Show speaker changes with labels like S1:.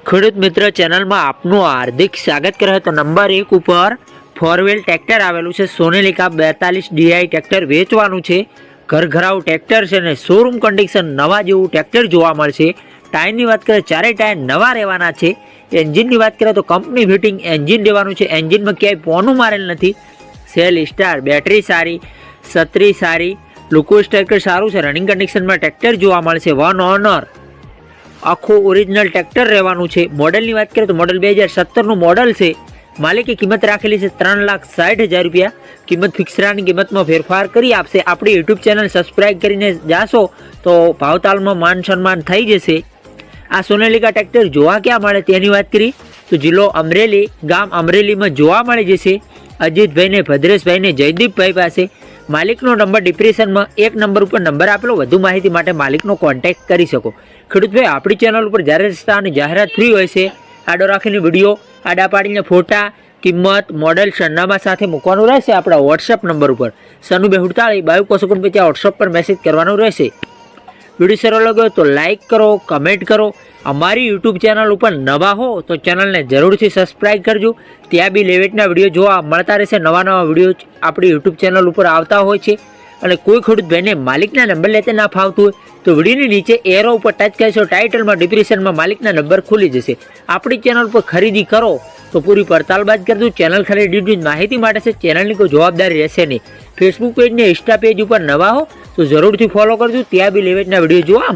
S1: ખેડૂત મિત્ર ચેનલમાં આપનું હાર્દિક સ્વાગત કરે તો નંબર 1 ઉપર ફોર વ્હીલ ટ્રેક્ટર આવેલું છે। સોનેલિકા 42 DI ટ્રેક્ટર વેચવાનું છે। ઘરઘરાવ ટ્રેક્ટર છે ને શોરૂમ કન્ડિશન નવા જેવું ટ્રેક્ટર જોવા મળશે। ટાયરની વાત કરીએ ચારેય ટાયર નવા રહેવાના છે। એન્જિનની વાત કરીએ તો કંપની ફિટિંગ એન્જિન દેવાનું છે। એન્જિનમાં ક્યાંય પોનું મારેલ નથી। સેલ સ્ટાર, બેટરી સારી, છત્રી સારી, લુકોસ ટ્રેક્ટર સારું છે। રનિંગ કન્ડિશનમાં ટ્રેક્ટર જોવા મળશે। વન ઓનર આખું ઓરિજિનલ ટ્રેક્ટર રહેવાનું છે। મોડલની વાત કરીએ તો મોડલ 2017નું મોડલ છે। માલિકે કિંમત રાખેલી છે 3,60,000 રૂપિયા। કિંમત ફિક્સરાની કિંમતમાં ફેરફાર કરી આપશે। આપણી યુટ્યુબ ચેનલ સબસ્ક્રાઈબ કરીને જાશો તો ભાવતાલમાં માન સન્માન થઈ જશે। આ સોનેલિકા ટ્રેક્ટર જોવા ક્યાં મળે તેની વાત કરી તો જિલ્લો અમરેલી, ગામ અમરેલીમાં જોવા મળી જશે। અજીતભાઈને, ભદ્રેશભાઈને, જયદીપભાઈ પાસે। માલિકનો નંબર ડિપ્રેશનમાં 1 નંબર ઉપર નંબર આપેલો। વધુ માહિતી માટે માલિકનો કોન્ટેક્ટ કરી શકો। ખેડૂતભાઈ આપણી ચેનલ ઉપર જ્યારે રસ્તા અને જાહેરાત ફ્રી હોય છે। આડો રાખીને વિડીયો, આડા પાડીને ફોટા, કિંમત, મોડલ, સરનામા સાથે મૂકવાનું રહેશે આપણા વોટ્સઅપ નંબર ઉપર 9242 વોટ્સઅપ પર મેસેજ કરવાનો રહેશે। વિડીયો સારો લાગ્યો તો લાઇક કરો, કમેન્ટ કરો। અમારી યુટ્યુબ ચેનલ ઉપર નવા હો તો ચેનલને જરૂરથી સબસ્ક્રાઈબ કરજો। ત્યાં બી લેવેટના વિડીયો જોવા મળતા રહેશે। નવા વિડીયો આપણી યુટ્યુબ ચેનલ ઉપર આવતા હોય છે। અને કોઈ ખેડૂત ભાઈને માલિકના નંબર લેતે ના ફાવતું હોય તો વિડીયોની નીચે એરો ઉપર ટચ કરશો, ટાઇટલમાં ડિસ્ક્રિપ્શનમાં માલિકના નંબર ખુલી જશે। આપણી ચેનલ પર ખરીદી કરો તો પૂરી પડતાલ બાદ કરજો। ચેનલ ખાલી ડિટેલ માહિતી માટે છે, ચેનલની કોઈ જવાબદારી રહેશે નહીં। ફેસબુક પેજ ને ઇન્સ્ટા પેજ ઉપર નવા હો તો જરૂરથી ફોલો કરજો। ત્યાં બી લેવેટના વિડીયો જોવા